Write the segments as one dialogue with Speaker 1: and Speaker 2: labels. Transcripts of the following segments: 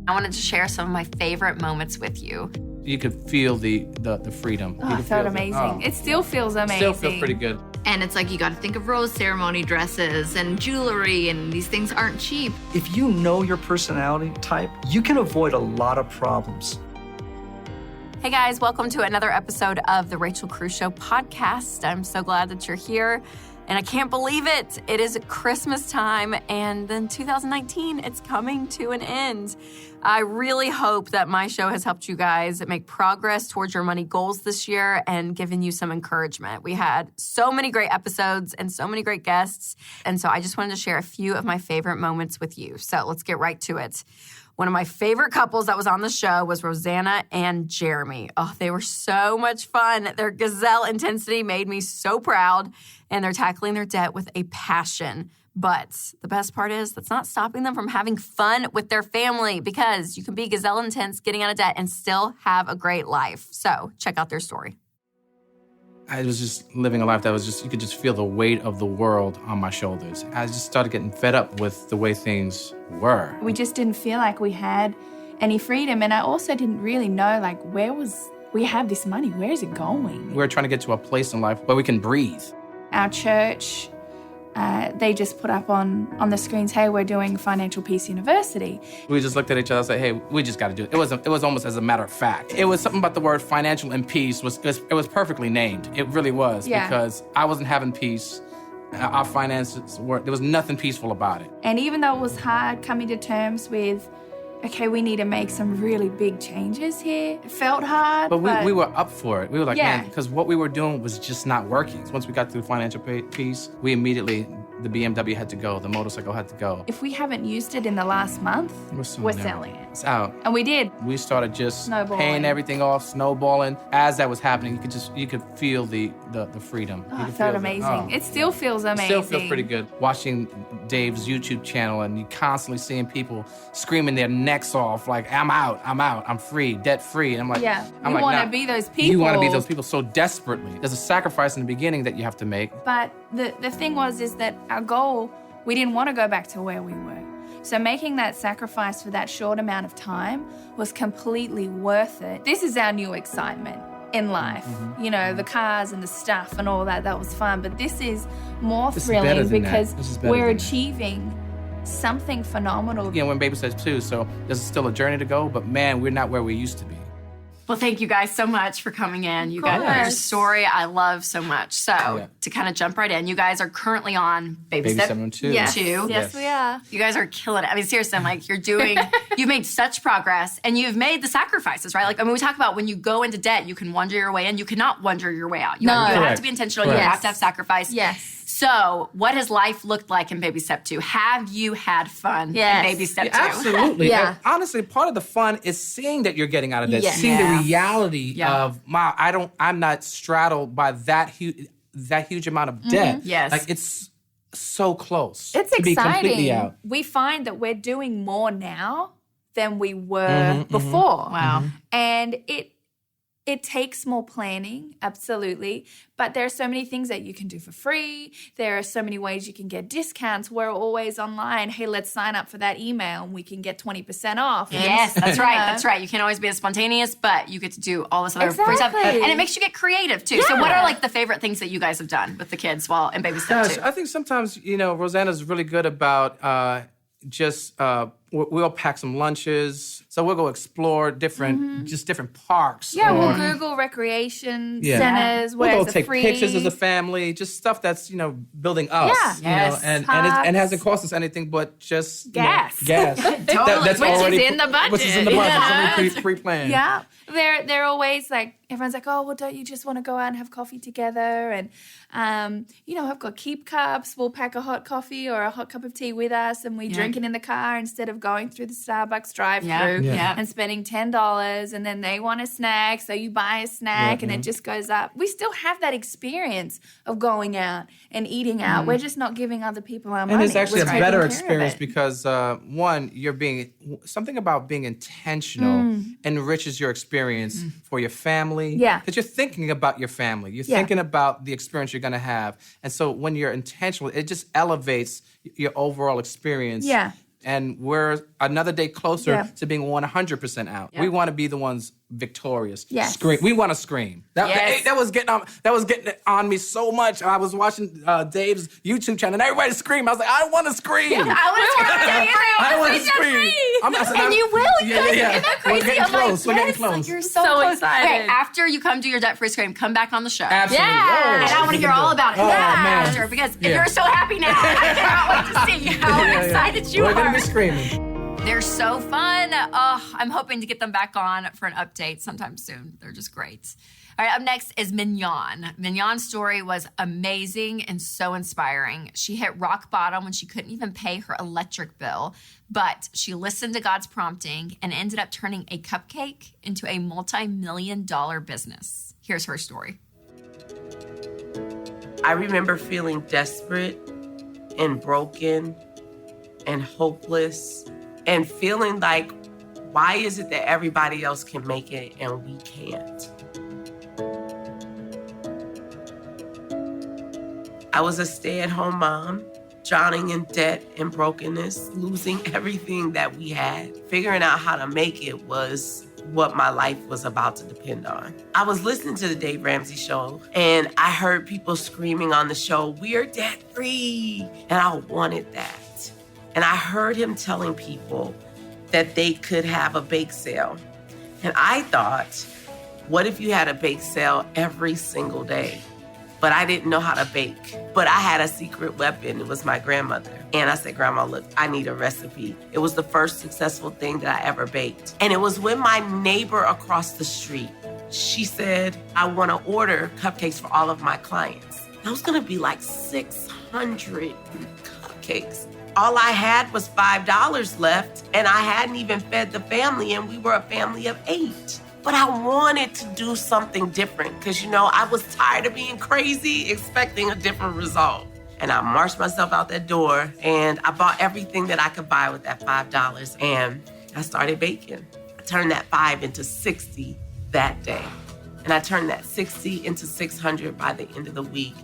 Speaker 1: I wanted to share some of my favorite moments with you.
Speaker 2: You could feel the freedom.
Speaker 3: Oh, it felt amazing. It still feels amazing.
Speaker 2: Still feels pretty good.
Speaker 4: And it's like you got to think of rose ceremony dresses and jewelry, and these things aren't cheap.
Speaker 5: If you know your personality type, you can avoid a lot of problems.
Speaker 1: Hey guys, welcome to another episode of the Rachel Cruze Show podcast. I'm so glad that you're here, and I can't believe it. It is Christmas time, and then 2019, it's coming to an end. I really hope that my show has helped you guys make progress towards your money goals this year and given you some encouragement. We had so many great episodes and so many great guests, and so I just wanted to share a few of my favorite moments with you. So let's get right to it. One of my favorite couples that was on the show was Rosanna and Jeremy. Oh, they were so much fun. Their gazelle intensity made me so proud, and they're tackling their debt with a passion. But the best part is that's not stopping them from having fun with their family, because you can be gazelle intense, getting out of debt, and still have a great life. So check out their story.
Speaker 2: I was just living a life that was just, you could just feel the weight of the world on my shoulders. I just started getting fed up with the way things were.
Speaker 3: We just didn't feel like we had any freedom. And I also didn't really know, like, we have this money, where is it going?
Speaker 2: We're trying to get to a place in life where we can breathe.
Speaker 3: Our church, they just put up on the screens, hey, we're doing Financial Peace University.
Speaker 2: We just looked at each other and said, hey, we just got to do it. It was almost as a matter of fact. It was something about the word financial and peace it was perfectly named. It really was, because I wasn't having peace. Our finances there was nothing peaceful about it.
Speaker 3: And even though it was hard coming to terms with, okay, we need to make some really big changes here. It felt hard,
Speaker 2: but we were up for it. We were like,
Speaker 3: yeah.
Speaker 2: Man, because what we were doing was just not working. So once we got through financial peace, we immediately, the BMW had to go, the motorcycle had to go.
Speaker 3: If we haven't used it in the last month, we're selling it.
Speaker 2: It's out.
Speaker 3: And we did.
Speaker 2: We started just paying everything off, snowballing. As that was happening, you could feel the freedom.
Speaker 3: Oh, it felt amazing. It still feels amazing.
Speaker 2: It still feels pretty good. Watching Dave's YouTube channel, and you constantly seeing people screaming their necks off, like, I'm out, I'm free, debt free. And I'm like,
Speaker 3: yeah, you want to be those people.
Speaker 2: You want to be those people so desperately. There's a sacrifice in the beginning that you have to make.
Speaker 3: But the thing is that our goal, we didn't want to go back to where we were. So making that sacrifice for that short amount of time was completely worth it. This is our new excitement in life. Mm-hmm. You know, the cars and the stuff and all that was fun. But this is more thrilling because we're achieving something phenomenal.
Speaker 2: You know, when baby says too, so there's still a journey to go, but man, we're not where we used to be.
Speaker 1: Well, thank you guys so much for coming in. You guys, your story I love so much. So to kind of jump right in, you guys are currently on Baby Step 2.
Speaker 3: Yes, we are.
Speaker 1: You guys are killing it. I mean, seriously, I'm like, you've made such progress, and you've made the sacrifices, right? Like, I mean, we talk about when you go into debt, you can wonder your way in. You cannot wonder your way out. You have to be intentional. Correct. You have to have sacrifice.
Speaker 3: Yes.
Speaker 1: So, what has life looked like in Baby Step 2? Have you had fun in Baby Step 2?
Speaker 2: Absolutely. Yeah. And honestly, part of the fun is seeing that you're getting out of debt, seeing the reality of, wow, I'm not straddled by that huge amount of debt.
Speaker 1: Yes.
Speaker 2: Like, it's so close.
Speaker 3: It's
Speaker 2: to
Speaker 3: exciting.
Speaker 2: Be completely out.
Speaker 3: We find that we're doing more now than we were before.
Speaker 1: Mm-hmm. Wow.
Speaker 3: And it takes more planning, absolutely. But there are so many things that you can do for free. There are so many ways you can get discounts. We're always online. Hey, let's sign up for that email and we can get 20% off.
Speaker 1: Yes, that's right. That's right. You can't always be as spontaneous, but you get to do all this other free stuff. And it makes you get creative, too. Yeah. So what are, like, the favorite things that you guys have done with the kids while in Baby Step 2?
Speaker 2: I think sometimes, Rosanna's really good about we'll pack some lunches. So we'll go explore different parks.
Speaker 3: Yeah, we'll Google recreation centers.
Speaker 2: We'll go take pictures as a family, just stuff that's, building us.
Speaker 3: Yeah.
Speaker 2: And it hasn't cost us anything but just
Speaker 3: gas.
Speaker 2: Gas.
Speaker 1: Totally.
Speaker 3: Which is in the budget.
Speaker 2: Which is in the budget. It's pre-planned.
Speaker 3: Yeah. They're always like, everyone's like, oh, well, don't you just want to go out and have coffee together? And, I've got keep cups. We'll pack a hot coffee or a hot cup of tea with us, and we drink it in the car instead of going through the Starbucks drive-thru and spending $10. And then they want a snack, so you buy a snack, and it just goes up. We still have that experience of going out and eating out. We're just not giving other people our money.
Speaker 2: And it's actually a better experience because, one, something about being intentional enriches your experience for your family.
Speaker 3: Yeah.
Speaker 2: Because you're thinking about your family. You're thinking about the experience you're going to have. And so when you're intentional, it just elevates your overall experience.
Speaker 3: Yeah.
Speaker 2: and we're another day closer
Speaker 3: Yeah.
Speaker 2: to being 100% out. We want to be the ones victorious.
Speaker 3: Yes.
Speaker 2: Scream. We want to scream. That was getting on me so much. I was watching Dave's YouTube channel, and everybody screamed. I was like, I want to scream.
Speaker 1: I want to
Speaker 2: scream.
Speaker 1: And you will.
Speaker 2: Yeah.
Speaker 1: Isn't that crazy?
Speaker 2: We're getting close. We're getting close.
Speaker 1: You're so excited. Okay, after you come do your debt-free scream, come back on the show.
Speaker 2: Absolutely.
Speaker 1: Yeah. And I want to hear all about it.
Speaker 2: man.
Speaker 1: Sure, because if you're so happy now, I cannot wait to see how excited you
Speaker 2: We're
Speaker 1: are.
Speaker 2: going to be screaming.
Speaker 1: They're so fun. Oh, I'm hoping to get them back on for an update sometime soon. They're just great. All right, up next is Mignon. Mignon's story was amazing and so inspiring. She hit rock bottom when she couldn't even pay her electric bill, but she listened to God's prompting and ended up turning a cupcake into a multi-million-dollar business. Here's her story.
Speaker 6: I remember feeling desperate and broken and hopeless and feeling like, why is it that everybody else can make it and we can't? I was a stay-at-home mom, drowning in debt and brokenness, losing everything that we had. Figuring out how to make it was what my life was about to depend on. I was listening to the Dave Ramsey show, and I heard people screaming on the show, "We're debt-free," and I wanted that. And I heard him telling people that they could have a bake sale. And I thought, what if you had a bake sale every single day? But I didn't know how to bake. But I had a secret weapon. It was my grandmother. And I said, "Grandma, look, I need a recipe." It was the first successful thing that I ever baked. And it was when my neighbor across the street, she said, "I want to order cupcakes for all of my clients." That was gonna be like 600 cupcakes. All I had was $5 left, and I hadn't even fed the family, and we were a family of 8. But I wanted to do something different because, I was tired of being crazy, expecting a different result. And I marched myself out that door, and I bought everything that I could buy with that $5, and I started baking. I turned that 5 into 60 that day. And I turned that 60 into 600 by the end of the week.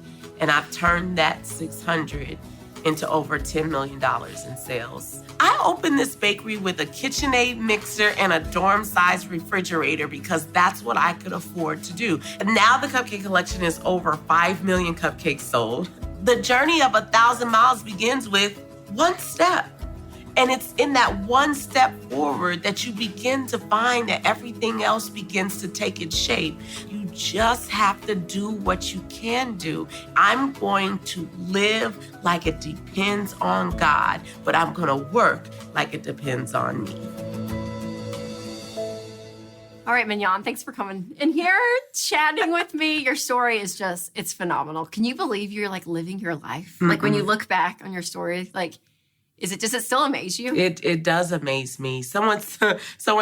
Speaker 6: And I've turned that 600 into over $10 million in sales. I opened this bakery with a KitchenAid mixer and a dorm-sized refrigerator because that's what I could afford to do. And now the cupcake collection is over 5 million cupcakes sold. The journey of 1,000 miles begins with one step. And it's in that one step forward that you begin to find that everything else begins to take its shape. You just have to do what you can do. I'm going to live like it depends on God, but I'm going to work like it depends on me.
Speaker 1: All right, Mignon, thanks for coming in here, chatting with me. Your story is it's phenomenal. Can you believe you're living your life? Like when you look back on your story, does it still amaze you?
Speaker 6: It does amaze me. Someone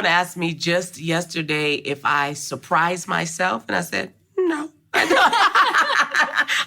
Speaker 6: asked me just yesterday if I surprise myself, and I said, no.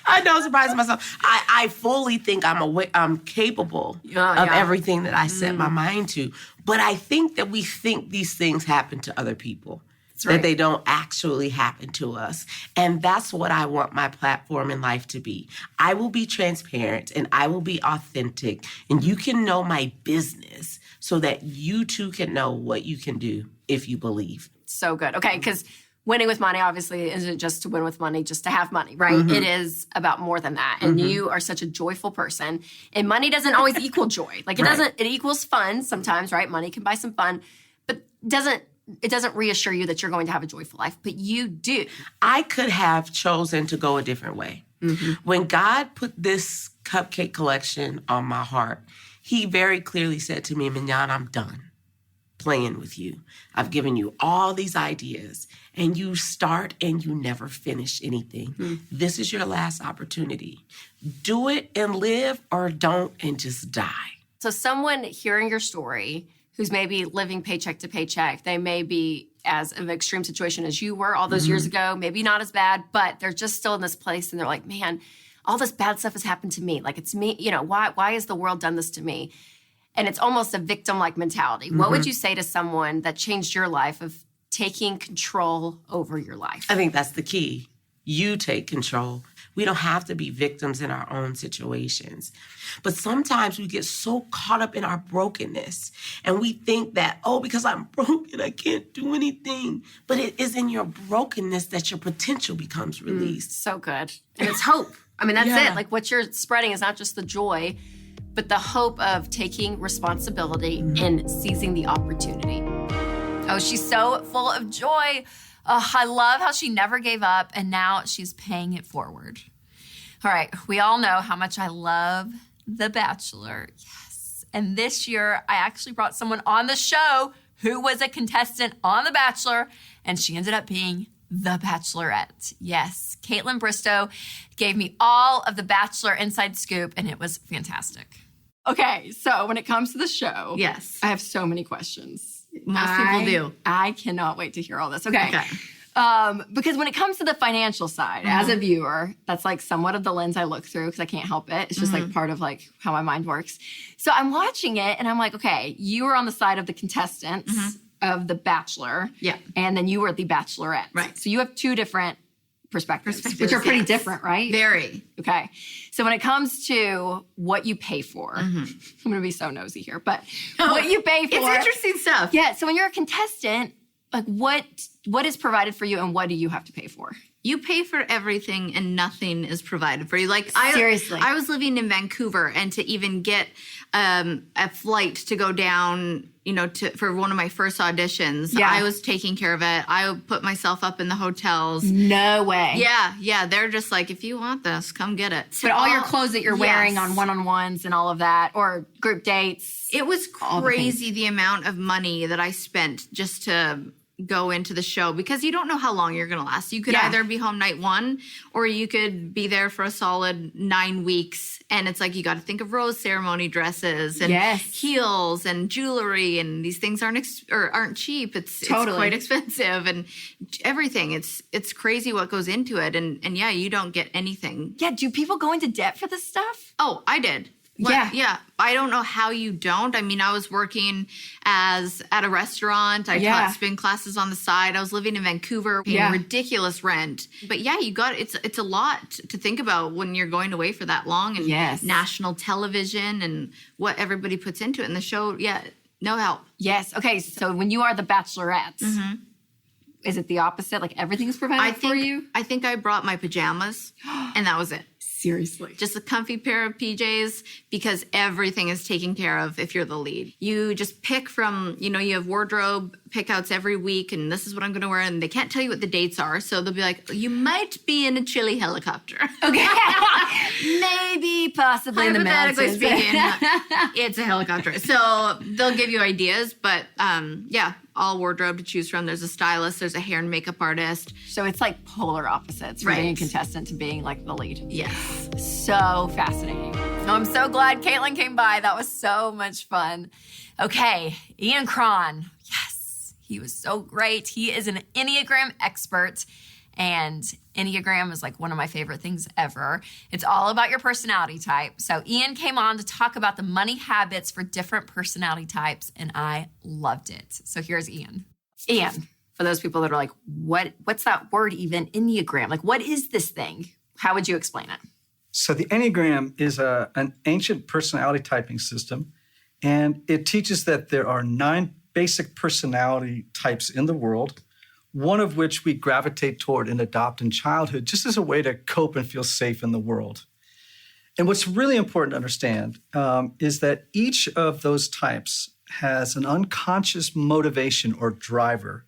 Speaker 6: I don't surprise myself. I fully think I'm capable of everything that I set my mind to. But I think that we think these things happen to other people. That's right. That they don't actually happen to us. And that's what I want my platform in life to be. I will be transparent and I will be authentic. And you can know my business so that you too can know what you can do if you believe.
Speaker 1: So good. Okay, because winning with money obviously isn't just to win with money, just to have money, right? Mm-hmm. It is about more than that. And you are such a joyful person. And money doesn't always equal joy. It equals fun sometimes, right? Money can buy some fun, but it doesn't reassure you that you're going to have a joyful life, but you do.
Speaker 6: I could have chosen to go a different way. Mm-hmm. When God put this cupcake collection on my heart, he very clearly said to me, "Mignon, I'm done playing with you. I've given you all these ideas, and you start and you never finish anything. Mm-hmm. This is your last opportunity. Do it and live, or don't and just die."
Speaker 1: So someone hearing your story who's maybe living paycheck to paycheck, they may be as an extreme situation as you were all those years ago, maybe not as bad, but they're just still in this place and they're like, man, all this bad stuff has happened to me. It's me, why has the world done this to me? And it's almost a victim-like mentality. Mm-hmm. What would you say to someone that changed your life of taking control over your life?
Speaker 6: I think that's the key. You take control. We don't have to be victims in our own situations. But sometimes we get so caught up in our brokenness and we think that, oh, because I'm broken, I can't do anything. But it is in your brokenness that your potential becomes released.
Speaker 1: So good. And it's hope. I mean, that's it. Like what you're spreading is not just the joy, but the hope of taking responsibility and seizing the opportunity. Oh, she's so full of joy. Oh, I love how she never gave up and now she's paying it forward. All right, we all know how much I love The Bachelor. Yes. And this year, I actually brought someone on the show who was a contestant on The Bachelor, and she ended up being The Bachelorette. Yes, Kaitlyn Bristowe gave me all of The Bachelor inside scoop, and it was fantastic. Okay, so when it comes to the show,
Speaker 4: Yes.
Speaker 1: I have so many questions.
Speaker 4: Most people do.
Speaker 1: I cannot wait to hear all this. Okay. Because when it comes to the financial side, as a viewer, that's like somewhat of the lens I look through because I can't help it. It's just like part of like how my mind works. So I'm watching it and I'm like, okay, you were on the side of the contestants of The Bachelor.
Speaker 4: Yeah.
Speaker 1: And then you were the Bachelorette.
Speaker 4: Right.
Speaker 1: So you have two different perspectives which are pretty different, right?
Speaker 4: Very.
Speaker 1: Okay. So when it comes to what you pay for, I'm going to be so nosy here, but what you pay for.
Speaker 4: It's interesting stuff.
Speaker 1: Yeah. So when you're a contestant, like what is provided for you and what do you have to pay for?
Speaker 4: You pay for everything and nothing is provided for you. Like
Speaker 1: Seriously.
Speaker 4: I was living in Vancouver and to even get a flight to go down, for one of my first auditions, I was taking care of it. I put myself up in the hotels.
Speaker 1: No way.
Speaker 4: Yeah. They're just like, if you want this, come get it.
Speaker 1: But all your clothes that you're wearing on one-on-ones and all of that, or group dates.
Speaker 4: It was crazy the amount of money that I spent just to go into the show because you don't know how long you're going to last. You could either be home night one or you could be there for a solid 9 weeks. And it's like you got to think of rose ceremony dresses and heels and jewelry, and these things aren't cheap. It's quite expensive and everything. It's crazy what goes into it. And you don't get anything.
Speaker 1: Yeah. Do people go into debt for this stuff?
Speaker 4: Oh, I did. Yeah. I don't know how you don't. I mean, I was working at a restaurant. I taught spin classes on the side. I was living in Vancouver, paying ridiculous rent. But it's a lot to think about when you're going away for that long and national television and what everybody puts into it. And the show, no help.
Speaker 1: Yes. Okay. So when you are the Bachelorette, is it the opposite? Like everything's provided for you?
Speaker 4: I think I brought my pajamas and that was it.
Speaker 1: Seriously.
Speaker 4: Just a comfy pair of PJs because everything is taken care of if you're the lead. You just pick from, you have wardrobe pickouts every week and this is what I'm going to wear, and they can't tell you what the dates are. So they'll be like, you might be in a chilly helicopter. Okay.
Speaker 1: Maybe, possibly in the mountains.
Speaker 4: Speaking, it's a helicopter. So they'll give you ideas, but all wardrobe to choose from. There's a stylist, there's a hair and makeup artist.
Speaker 1: So it's like polar opposites from being a contestant to being like the lead.
Speaker 4: Yes.
Speaker 1: So fascinating. Oh, I'm so glad Kaitlyn came by. That was so much fun. Okay, Ian Cron. Yes, he was so great. He is an Enneagram expert. And Enneagram is like one of my favorite things ever. It's all about your personality type. So Ian came on to talk about the money habits for different personality types, and I loved it. So here's Ian. Ian, for those people that are like, what's that word even, Enneagram? Like, what is this thing? How would you explain it?
Speaker 5: So the Enneagram is an ancient personality typing system, and it teaches that there are 9 basic personality types in the world, one of which we gravitate toward and adopt in childhood just as a way to cope and feel safe in the world. And what's really important to understand is that each of those types has an unconscious motivation or driver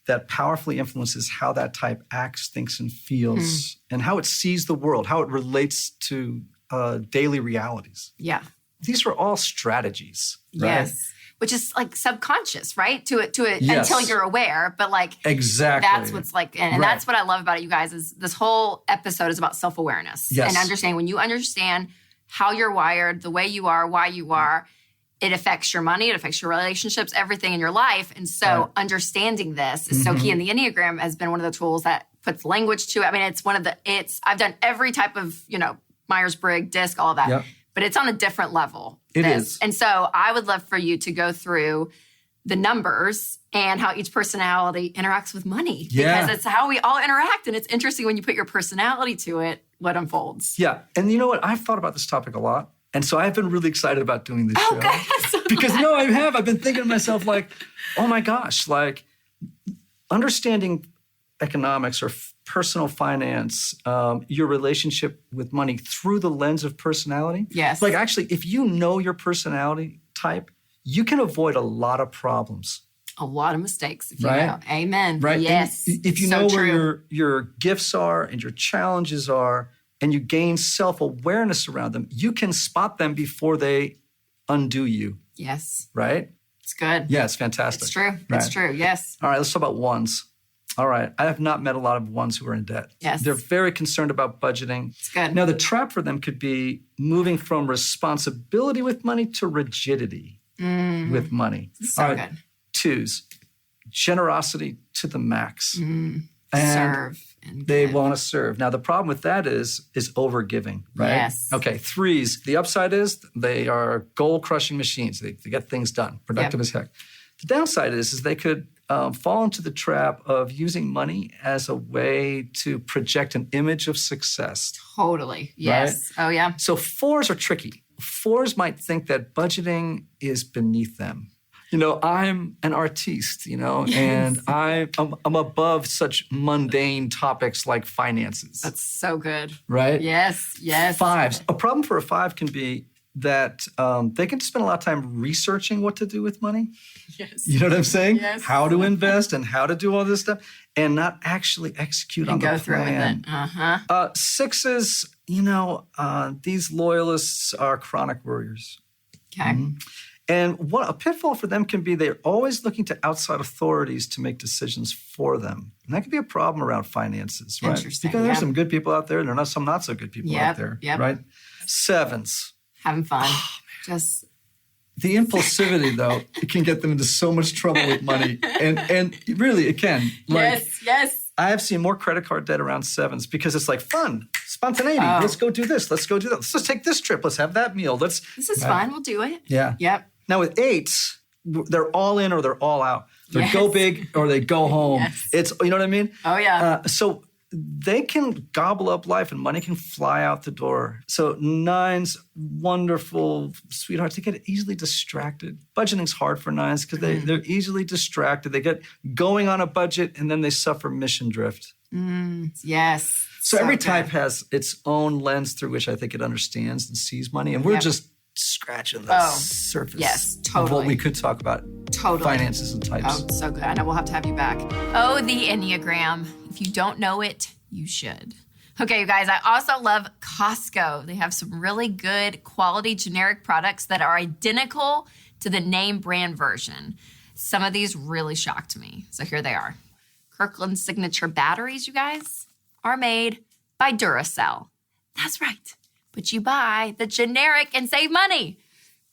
Speaker 5: that powerfully influences how that type acts, thinks, and feels, and how it sees the world, how it relates to daily realities.
Speaker 1: Yeah.
Speaker 5: These are all strategies, right?
Speaker 1: Yes. Which is like subconscious, right? To it until you're aware. But like that's what's like, and that's what I love about it, you guys, is this whole episode is about self-awareness.
Speaker 5: Yes.
Speaker 1: And understanding when you understand how you're wired, the way you are, why you are, it affects your money, it affects your relationships, everything in your life. And so understanding this is so key. And the Enneagram has been one of the tools that puts language to it. I mean, I've done every type of, Myers-Briggs, DISC, all of that. Yep. But it's on a different level.
Speaker 5: It is.
Speaker 1: And so I would love for you to go through the numbers and how each personality interacts with money.
Speaker 5: Yeah.
Speaker 1: Because it's how we all interact. And it's interesting when you put your personality to it, what unfolds.
Speaker 5: Yeah. And you know what? I've thought about this topic a lot. And so I've been really excited about doing this show. Because I've been thinking to myself like, oh my gosh, like understanding economics or personal finance, your relationship with money through the lens of personality.
Speaker 1: Yes.
Speaker 5: Like actually, if you know your personality type, you can avoid a lot of problems.
Speaker 1: A lot of mistakes, if you
Speaker 5: Right?
Speaker 1: know. Amen.
Speaker 5: Right?
Speaker 1: Yes.
Speaker 5: And if you
Speaker 1: So
Speaker 5: know
Speaker 1: true.
Speaker 5: where your gifts are and your challenges are, and you gain self-awareness around them, you can spot them before they undo you,
Speaker 1: Yes.
Speaker 5: right?
Speaker 1: It's good.
Speaker 5: Yeah, it's fantastic.
Speaker 1: It's true.
Speaker 5: Right.
Speaker 1: It's true. Yes.
Speaker 5: All right, let's talk about ones. All right, I have not met a lot of ones who are in debt.
Speaker 1: Yes.
Speaker 5: They're very concerned about budgeting.
Speaker 1: It's good.
Speaker 5: Now, the trap for them could be moving from responsibility with money to rigidity with money.
Speaker 1: So
Speaker 5: All right,
Speaker 1: good.
Speaker 5: twos, generosity to the max. And
Speaker 1: Serve. And
Speaker 5: they
Speaker 1: give.
Speaker 5: want to serve. Now, the problem with that is over-giving, right?
Speaker 1: Yes.
Speaker 5: Okay, threes. The upside is they are goal-crushing machines. They get things done, productive as heck. The downside is they could fall into the trap of using money as a way to project an image of success.
Speaker 1: Totally. Yes. Oh, yeah.
Speaker 5: So fours are tricky. Fours might think that budgeting is beneath them. I'm an artiste, and I'm above such mundane topics like finances.
Speaker 1: That's so good.
Speaker 5: Right?
Speaker 1: Yes. Yes.
Speaker 5: Fives. A problem for a five can be that they can spend a lot of time researching what to do with money.
Speaker 1: Yes.
Speaker 5: You know what I'm saying?
Speaker 1: Yes.
Speaker 5: How to invest and how to do all this stuff and not actually execute on the
Speaker 1: Go through with
Speaker 5: plan.
Speaker 1: it. Uh-huh.
Speaker 5: Sixes, these loyalists are chronic worriers.
Speaker 1: Okay.
Speaker 5: And what a pitfall for them can be, they're always looking to outside authorities to make decisions for them. And that could be a problem around finances, right?
Speaker 1: Interesting,
Speaker 5: Because there's
Speaker 1: yeah.
Speaker 5: some good people out there and there are some not so good people out there, right? Sevens.
Speaker 1: Having fun.
Speaker 5: Oh,
Speaker 1: Just
Speaker 5: The impulsivity, though, it can get them into so much trouble with money. And really, it can.
Speaker 1: yes.
Speaker 5: I have seen more credit card debt around sevens because it's like fun, spontaneity. Let's go do this. Let's go do that. Let's just take this trip. Let's have that meal.
Speaker 1: This is fun. We'll do it.
Speaker 5: Yeah.
Speaker 1: Yep.
Speaker 5: Now with eights, they're all in or they're all out. They go big or they go home.
Speaker 1: Yes.
Speaker 5: It's, you know what I mean?
Speaker 1: Oh, yeah.
Speaker 5: So they can gobble up life and money can fly out the door. So nines, wonderful sweethearts, they get easily distracted. Budgeting's hard for nines because they're easily distracted. They get going on a budget and then they suffer mission drift.
Speaker 1: Yes.
Speaker 5: So every
Speaker 1: good.
Speaker 5: type has its own lens through which I think it understands and sees money. And we're just scratching the surface
Speaker 1: yes,
Speaker 5: of
Speaker 1: totally.
Speaker 5: what we could talk about.
Speaker 1: Totally.
Speaker 5: Finances and types.
Speaker 1: Oh, so good. I know we'll have to have you back. Oh, the Enneagram. If you don't know it, you should. Okay, you guys, I also love Costco. They have some really good quality generic products that are identical to the name brand version. Some of these really shocked me. So here they are. Kirkland's signature batteries, you guys, are made by Duracell. That's right. But you buy the generic and save money.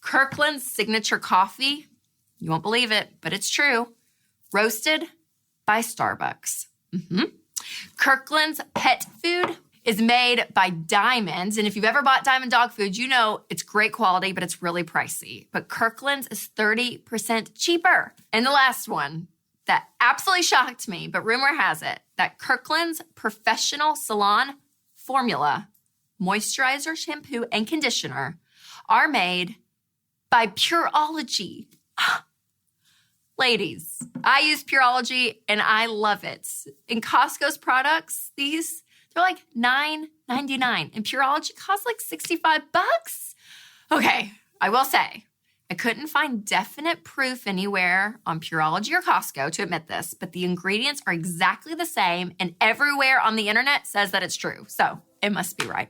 Speaker 1: Kirkland's signature coffee, you won't believe it, but it's true. Roasted by Starbucks. Kirkland's pet food is made by Diamond. And if you've ever bought Diamond dog food, you know it's great quality, but it's really pricey. But Kirkland's is 30% cheaper. And the last one that absolutely shocked me, but rumor has it that Kirkland's Professional Salon Formula moisturizer, shampoo, and conditioner are made by Pureology. Ladies, I use Pureology and I love it. In Costco's products, they're like $9.99 and Pureology costs like $65. Okay, I will say, I couldn't find definite proof anywhere on Pureology or Costco to admit this, but the ingredients are exactly the same and everywhere on the internet says that it's true. So it must be right?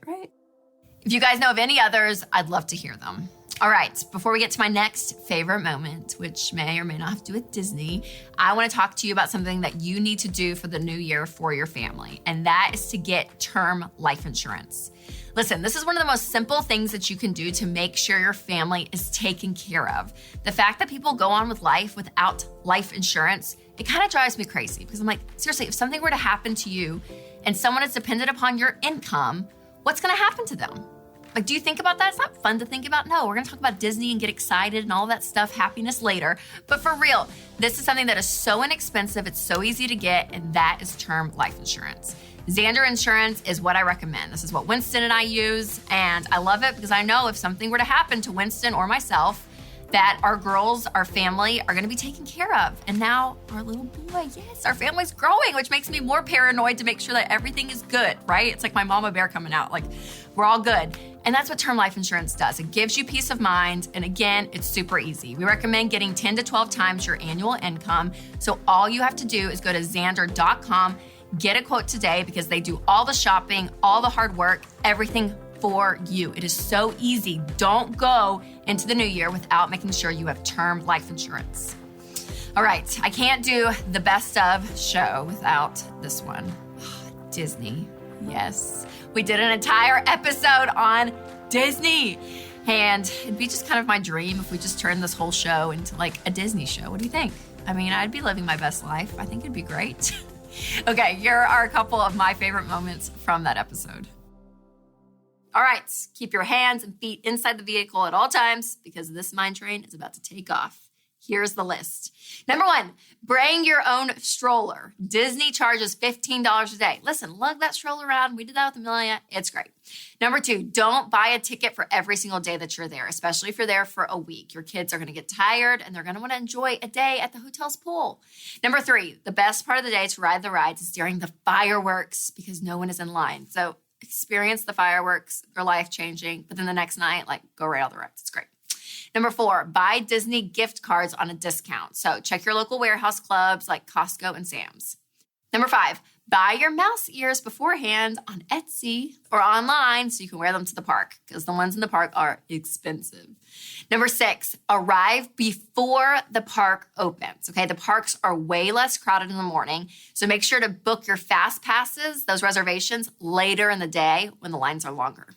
Speaker 1: If you guys know of any others, I'd love to hear them. All right, before we get to my next favorite moment, which may or may not have to do with Disney, I want to talk to you about something that you need to do for the new year for your family, and that is to get term life insurance. Listen, this is one of the most simple things that you can do to make sure your family is taken care of. The fact that people go on with life without life insurance, it kind of drives me crazy because I'm like, seriously, if something were to happen to you and someone is dependent upon your income, what's going to happen to them? Like, do you think about that? It's not fun to think about. No, we're going to talk about Disney and get excited and all that stuff, happiness later. But for real, this is something that is so inexpensive. It's so easy to get, and that is term life insurance. Xander Insurance is what I recommend. This is what Winston and I use, and I love it because I know if something were to happen to Winston or myself, that our girls, our family are gonna be taken care of. And now our little boy, yes, our family's growing, which makes me more paranoid to make sure that everything is good, right? It's like my mama bear coming out, like we're all good. And that's what term life insurance does. It gives you peace of mind. And again, it's super easy. We recommend getting 10 to 12 times your annual income. So all you have to do is go to Xander.com, get a quote today because they do all the shopping, all the hard work, everything for you. It is so easy. Don't go into the new year without making sure you have term life insurance. All right, I can't do the best of show without this one. Disney, yes. We did an entire episode on Disney. And it'd be just kind of my dream if we just turned this whole show into like a Disney show. What do you think? I mean, I'd be living my best life. I think it'd be great. Okay, here are a couple of my favorite moments from that episode. All right, keep your hands and feet inside the vehicle at all times because this mine train is about to take off. Here's the list. Number 1, bring your own stroller. Disney charges $15 a day. Listen, lug that stroller around. We did that with Amelia. It's great. Number 2, don't buy a ticket for every single day that you're there, especially if you're there for a week. Your kids are going to get tired and they're going to want to enjoy a day at the hotel's pool. Number 3, the best part of the day to ride the rides is during the fireworks because no one is in line. So experience the fireworks. They're life-changing. But then the next night, like, go right all the rides. It's great. Number 4, buy Disney gift cards on a discount. So check your local warehouse clubs like Costco and Sam's. Number 5, buy your mouse ears beforehand on Etsy or online so you can wear them to the park because the ones in the park are expensive. Number 6, arrive before the park opens. Okay, the parks are way less crowded in the morning, so make sure to book your fast passes, those reservations, later in the day when the lines are longer.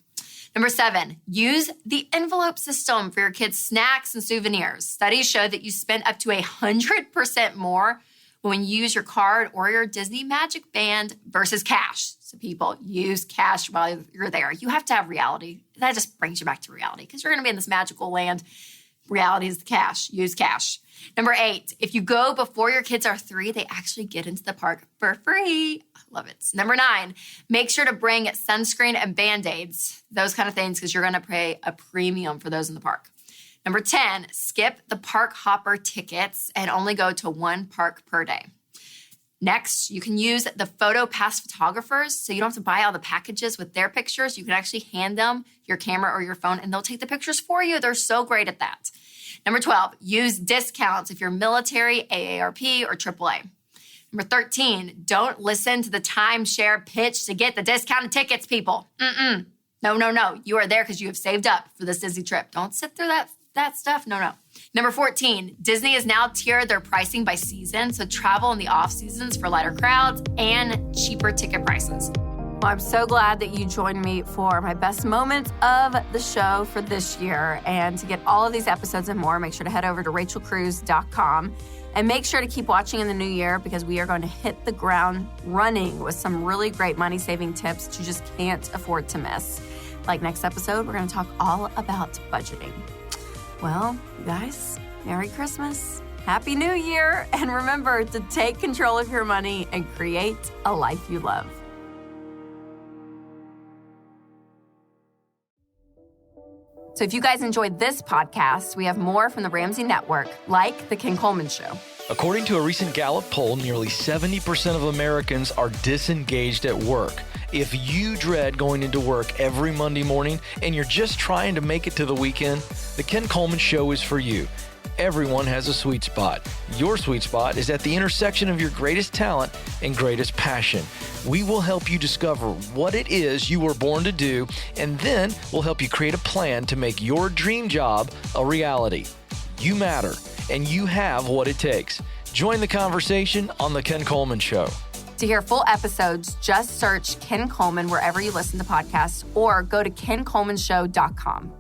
Speaker 1: Number 7, use the envelope system for your kids' snacks and souvenirs. Studies show that you spend up to 100% more when you use your card or your Disney Magic Band versus cash. So people, use cash while you're there. You have to have reality. That just brings you back to reality because you're going to be in this magical land. Reality is the cash. Use cash. Number 8, if you go before your kids are 3, they actually get into the park for free. I love it. Number 9, make sure to bring sunscreen and Band-Aids, those kind of things, because you're going to pay a premium for those in the park. Number 10, skip the park hopper tickets and only go to one park per day. Next, you can use the Photo Pass photographers, so you don't have to buy all the packages with their pictures. You can actually hand them your camera or your phone, and they'll take the pictures for you. They're so great at that. Number 12, use discounts if you're military, AARP, or AAA. Number 13, don't listen to the timeshare pitch to get the discounted tickets, people. No. You are there because you have saved up for this Disney trip. Don't sit through that stuff. No. Number 14, Disney has now tiered their pricing by season, so travel in the off seasons for lighter crowds and cheaper ticket prices. Well, I'm so glad that you joined me for my best moments of the show for this year. And to get all of these episodes and more, make sure to head over to rachelcruze.com and make sure to keep watching in the new year because we are going to hit the ground running with some really great money-saving tips that you just can't afford to miss. Like next episode, we're going to talk all about budgeting. Well, you guys, Merry Christmas, Happy New Year, and remember to take control of your money and create a life you love. So if you guys enjoyed this podcast, we have more from the Ramsey Network, like The Ken Coleman Show.
Speaker 7: According to a recent Gallup poll, nearly 70% of Americans are disengaged at work. If you dread going into work every Monday morning and you're just trying to make it to the weekend, The Ken Coleman Show is for you. Everyone has a sweet spot. Your sweet spot is at the intersection of your greatest talent and greatest passion. We will help you discover what it is you were born to do, and then we'll help you create a plan to make your dream job a reality. You matter, and you have what it takes. Join the conversation on The Ken Coleman Show.
Speaker 1: To hear full episodes, just search Ken Coleman wherever you listen to podcasts or go to kencolemanshow.com.